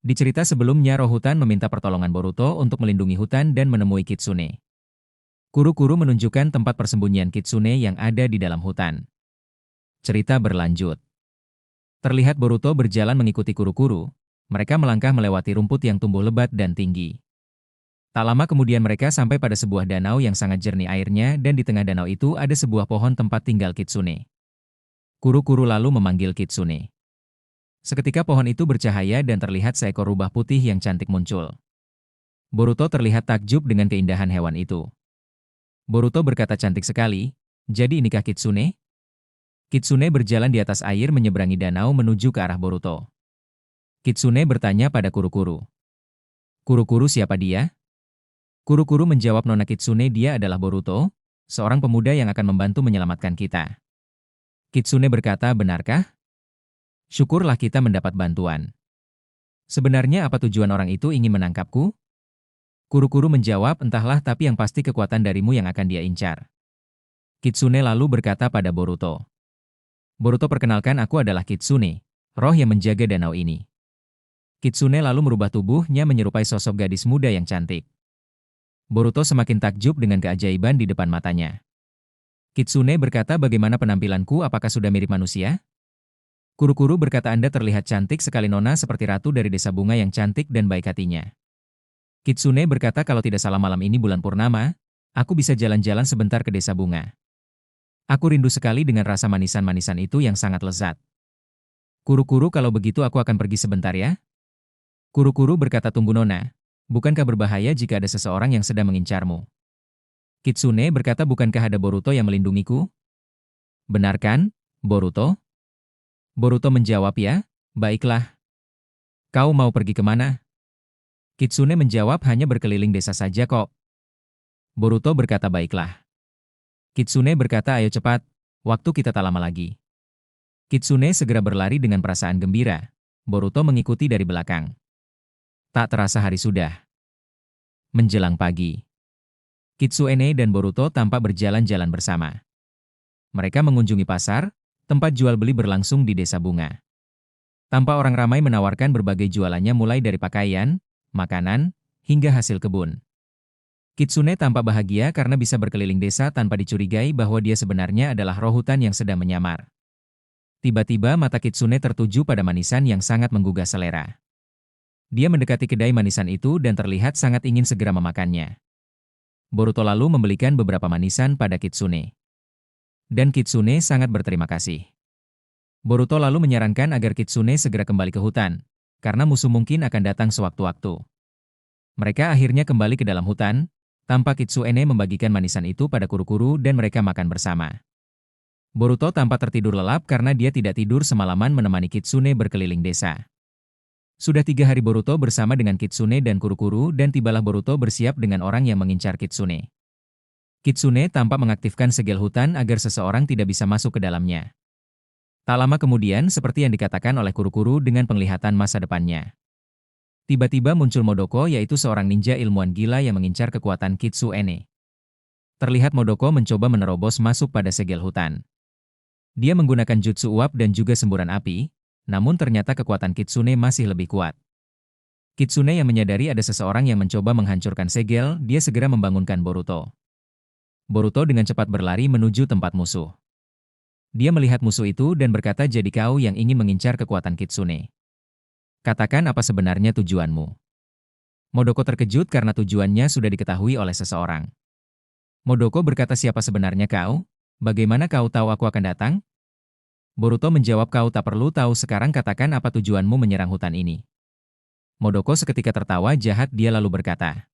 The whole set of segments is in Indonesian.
Di cerita sebelumnya roh hutan meminta pertolongan Boruto untuk melindungi hutan dan menemui Kitsune. Kuru-kuru menunjukkan tempat persembunyian Kitsune yang ada di dalam hutan. Cerita berlanjut. Terlihat Boruto berjalan mengikuti kuru-kuru. Mereka melangkah melewati rumput yang tumbuh lebat dan tinggi. Tak lama kemudian mereka sampai pada sebuah danau yang sangat jernih airnya dan di tengah danau itu ada sebuah pohon tempat tinggal Kitsune. Kuru-kuru lalu memanggil Kitsune. Seketika pohon itu bercahaya dan terlihat seekor rubah putih yang cantik muncul. Boruto terlihat takjub dengan keindahan hewan itu. Boruto berkata, cantik sekali, jadi inikah Kitsune? Kitsune berjalan di atas air menyeberangi danau menuju ke arah Boruto. Kitsune bertanya pada kuru-kuru. Kuru-kuru, siapa dia? Kuru-kuru menjawab, Nona Kitsune, dia adalah Boruto, seorang pemuda yang akan membantu menyelamatkan kita. Kitsune berkata, benarkah? Syukurlah kita mendapat bantuan. Sebenarnya apa tujuan orang itu ingin menangkapku? Kuru-kuru menjawab, entahlah, tapi yang pasti kekuatan darimu yang akan dia incar. Kitsune lalu berkata pada Boruto. Boruto, perkenalkan, aku adalah Kitsune, roh yang menjaga danau ini. Kitsune lalu merubah tubuhnya menyerupai sosok gadis muda yang cantik. Boruto semakin takjub dengan keajaiban di depan matanya. Kitsune berkata, bagaimana penampilanku, apakah sudah mirip manusia? Kuru-kuru berkata, Anda terlihat cantik sekali, Nona, seperti ratu dari desa bunga yang cantik dan baik hatinya. Kitsune berkata, kalau tidak salah malam ini bulan purnama, aku bisa jalan-jalan sebentar ke desa bunga. Aku rindu sekali dengan rasa manisan-manisan itu yang sangat lezat. Kuru-kuru, kalau begitu aku akan pergi sebentar ya? Kuru-kuru berkata, tunggu Nona, bukankah berbahaya jika ada seseorang yang sedang mengincarmu? Kitsune berkata, bukankah ada Boruto yang melindungiku? Benar kan, Boruto? Boruto menjawab, ya, baiklah. Kau mau pergi kemana? Kitsune menjawab, hanya berkeliling desa saja kok. Boruto berkata, baiklah. Kitsune berkata, ayo cepat, waktu kita tak lama lagi. Kitsune segera berlari dengan perasaan gembira. Boruto mengikuti dari belakang. Tak terasa hari sudah menjelang pagi. Kitsune dan Boruto tampak berjalan-jalan bersama. Mereka mengunjungi pasar, tempat jual beli berlangsung di desa bunga. Tampak orang ramai menawarkan berbagai jualannya mulai dari pakaian, makanan, hingga hasil kebun. Kitsune tampak bahagia karena bisa berkeliling desa tanpa dicurigai bahwa dia sebenarnya adalah roh hutan yang sedang menyamar. Tiba-tiba mata Kitsune tertuju pada manisan yang sangat menggugah selera. Dia mendekati kedai manisan itu dan terlihat sangat ingin segera memakannya. Boruto lalu membelikan beberapa manisan pada Kitsune. Dan Kitsune sangat berterima kasih. Boruto lalu menyarankan agar Kitsune segera kembali ke hutan, karena musuh mungkin akan datang sewaktu-waktu. Mereka akhirnya kembali ke dalam hutan, tanpa Kitsune membagikan manisan itu pada kuru-kuru dan mereka makan bersama. Boruto tampak tertidur lelap karena dia tidak tidur semalaman menemani Kitsune berkeliling desa. Sudah 3 hari Boruto bersama dengan Kitsune dan kuru-kuru dan tibalah Boruto bersiap dengan orang yang mengincar Kitsune. Kitsune tampak mengaktifkan segel hutan agar seseorang tidak bisa masuk ke dalamnya. Tak lama kemudian, seperti yang dikatakan oleh kuru-kuru dengan penglihatan masa depannya. Tiba-tiba muncul Modoko, yaitu seorang ninja ilmuwan gila yang mengincar kekuatan Kitsune. Terlihat Modoko mencoba menerobos masuk pada segel hutan. Dia menggunakan jutsu uap dan juga semburan api, namun ternyata kekuatan Kitsune masih lebih kuat. Kitsune yang menyadari ada seseorang yang mencoba menghancurkan segel, dia segera membangunkan Boruto. Boruto dengan cepat berlari menuju tempat musuh. Dia melihat musuh itu dan berkata, jadi kau yang ingin mengincar kekuatan Kitsune. Katakan apa sebenarnya tujuanmu. Modoko terkejut karena tujuannya sudah diketahui oleh seseorang. Modoko berkata, siapa sebenarnya kau? Bagaimana kau tahu aku akan datang? Boruto menjawab, kau tak perlu tahu sekarang, katakan apa tujuanmu menyerang hutan ini. Modoko seketika tertawa jahat, dia lalu berkata,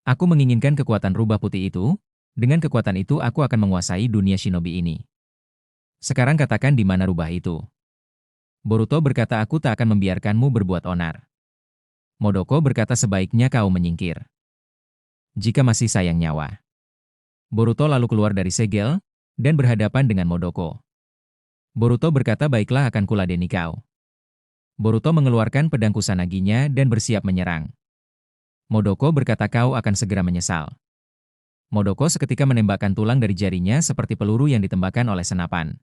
aku menginginkan kekuatan rubah putih itu, dengan kekuatan itu aku akan menguasai dunia shinobi ini. Sekarang katakan di mana rubah itu. Boruto berkata, aku tak akan membiarkanmu berbuat onar. Modoko berkata, sebaiknya kau menyingkir. Jika masih sayang nyawa. Boruto lalu keluar dari segel, dan berhadapan dengan Modoko. Boruto berkata, baiklah, akan kuladeni kau. Boruto mengeluarkan pedang Kusanaginya dan bersiap menyerang. Modoko berkata, kau akan segera menyesal. Modoko seketika menembakkan tulang dari jarinya seperti peluru yang ditembakkan oleh senapan.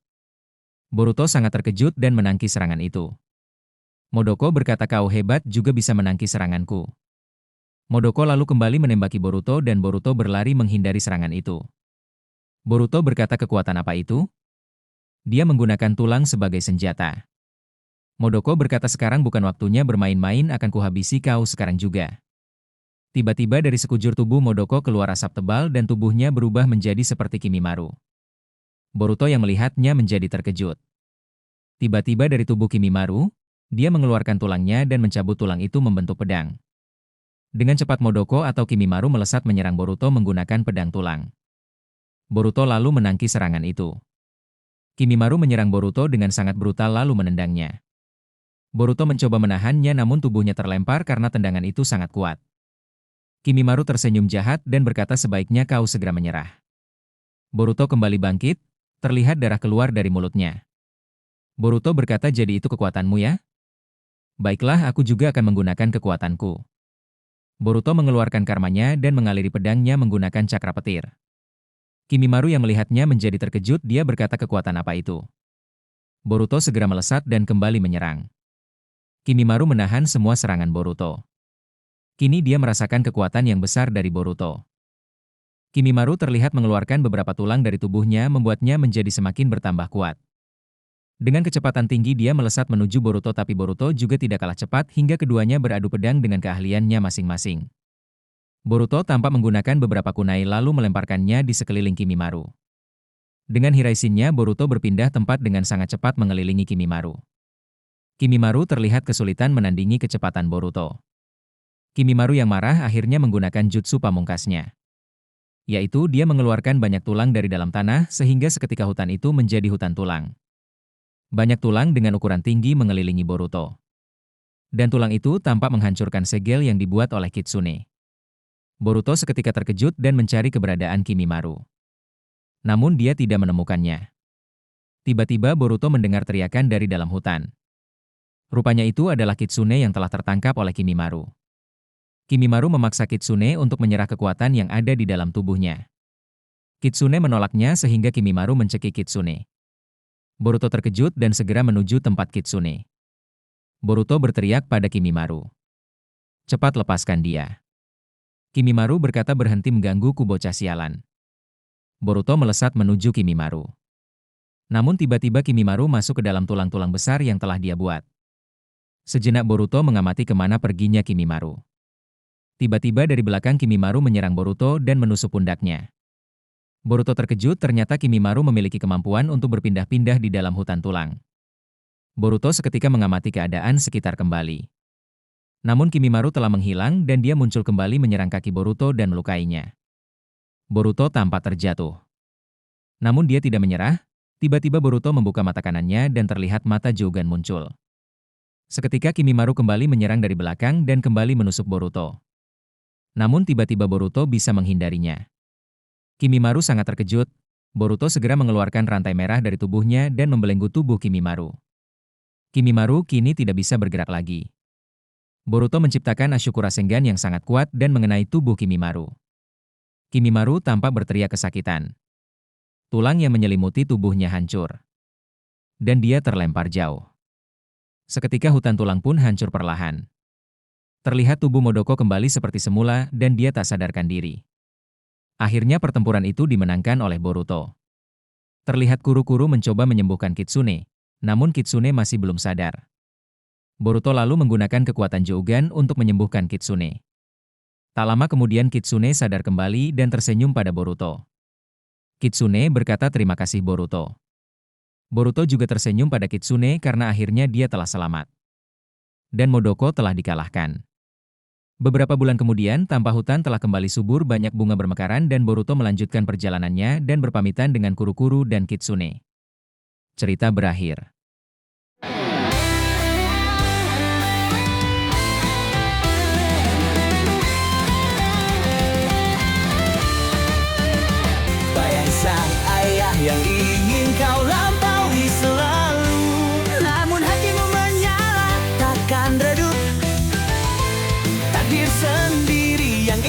Boruto sangat terkejut dan menangkis serangan itu. Modoko berkata kau hebat juga bisa menangkis seranganku. Modoko lalu kembali menembaki Boruto dan Boruto berlari menghindari serangan itu. Boruto berkata kekuatan apa itu? Dia menggunakan tulang sebagai senjata. Modoko berkata sekarang bukan waktunya bermain-main akan kuhabisi kau sekarang juga. Tiba-tiba dari sekujur tubuh Modoko keluar asap tebal dan tubuhnya berubah menjadi seperti Kimimaru. Boruto yang melihatnya menjadi terkejut. Tiba-tiba dari tubuh Kimimaru, dia mengeluarkan tulangnya dan mencabut tulang itu membentuk pedang. Dengan cepat Modoko atau Kimimaru melesat menyerang Boruto menggunakan pedang tulang. Boruto lalu menangkis serangan itu. Kimimaru menyerang Boruto dengan sangat brutal lalu menendangnya. Boruto mencoba menahannya namun tubuhnya terlempar karena tendangan itu sangat kuat. Kimimaru tersenyum jahat dan berkata sebaiknya kau segera menyerah. Boruto kembali bangkit, terlihat darah keluar dari mulutnya. Boruto berkata jadi itu kekuatanmu ya? Baiklah aku juga akan menggunakan kekuatanku. Boruto mengeluarkan karmanya dan mengaliri pedangnya menggunakan cakra petir. Kimimaru yang melihatnya menjadi terkejut dia berkata kekuatan apa itu? Boruto segera melesat dan kembali menyerang. Kimimaru menahan semua serangan Boruto. Kini dia merasakan kekuatan yang besar dari Boruto. Kimimaru terlihat mengeluarkan beberapa tulang dari tubuhnya membuatnya menjadi semakin bertambah kuat. Dengan kecepatan tinggi dia melesat menuju Boruto tapi Boruto juga tidak kalah cepat hingga keduanya beradu pedang dengan keahliannya masing-masing. Boruto tampak menggunakan beberapa kunai lalu melemparkannya di sekeliling Kimimaru. Dengan hiraisinnya Boruto berpindah tempat dengan sangat cepat mengelilingi Kimimaru. Kimimaru terlihat kesulitan menandingi kecepatan Boruto. Kimimaru yang marah akhirnya menggunakan jutsu pamungkasnya. Yaitu dia mengeluarkan banyak tulang dari dalam tanah sehingga seketika hutan itu menjadi hutan tulang. Banyak tulang dengan ukuran tinggi mengelilingi Boruto. Dan tulang itu tampak menghancurkan segel yang dibuat oleh Kitsune. Boruto seketika terkejut dan mencari keberadaan Kimimaru. Namun dia tidak menemukannya. Tiba-tiba Boruto mendengar teriakan dari dalam hutan. Rupanya itu adalah Kitsune yang telah tertangkap oleh Kimimaru. Kimimaru memaksa Kitsune untuk menyerah kekuatan yang ada di dalam tubuhnya. Kitsune menolaknya sehingga Kimimaru mencekik Kitsune. Boruto terkejut dan segera menuju tempat Kitsune. Boruto berteriak pada Kimimaru. Cepat lepaskan dia. Kimimaru berkata berhenti menggangguku bocah sialan. Boruto melesat menuju Kimimaru. Namun tiba-tiba Kimimaru masuk ke dalam tulang-tulang besar yang telah dia buat. Sejenak Boruto mengamati kemana perginya Kimimaru. Tiba-tiba dari belakang Kimimaru menyerang Boruto dan menusuk pundaknya. Boruto terkejut ternyata Kimimaru memiliki kemampuan untuk berpindah-pindah di dalam hutan tulang. Boruto seketika mengamati keadaan sekitar kembali. Namun Kimimaru telah menghilang dan dia muncul kembali menyerang kaki Boruto dan melukainya. Boruto tampak terjatuh. Namun dia tidak menyerah, tiba-tiba Boruto membuka mata kanannya dan terlihat mata Jougan muncul. Seketika Kimimaru kembali menyerang dari belakang dan kembali menusuk Boruto. Namun tiba-tiba Boruto bisa menghindarinya. Kimimaru sangat terkejut. Boruto segera mengeluarkan rantai merah dari tubuhnya dan membelenggu tubuh Kimimaru. Kimimaru kini tidak bisa bergerak lagi. Boruto menciptakan Ashukura Sengan yang sangat kuat dan mengenai tubuh Kimimaru. Kimimaru tampak berteriak kesakitan. Tulang yang menyelimuti tubuhnya hancur. Dan dia terlempar jauh. Seketika hutan tulang pun hancur perlahan. Terlihat tubuh Modoko kembali seperti semula dan dia tak sadarkan diri. Akhirnya pertempuran itu dimenangkan oleh Boruto. Terlihat Kuru-Kuru mencoba menyembuhkan Kitsune, namun Kitsune masih belum sadar. Boruto lalu menggunakan kekuatan Jougan untuk menyembuhkan Kitsune. Tak lama kemudian Kitsune sadar kembali dan tersenyum pada Boruto. Kitsune berkata terima kasih Boruto. Boruto juga tersenyum pada Kitsune karena akhirnya dia telah selamat. Dan Modoko telah dikalahkan. Beberapa bulan kemudian, tanpa hutan telah kembali subur banyak bunga bermekaran dan Boruto melanjutkan perjalanannya dan berpamitan dengan Kuru-Kuru dan Kitsune. Cerita berakhir. Bayang sang ayah yang ingin kau lampaui selalu, namun hatimu menyala takkan redup. Takdir sendiri yang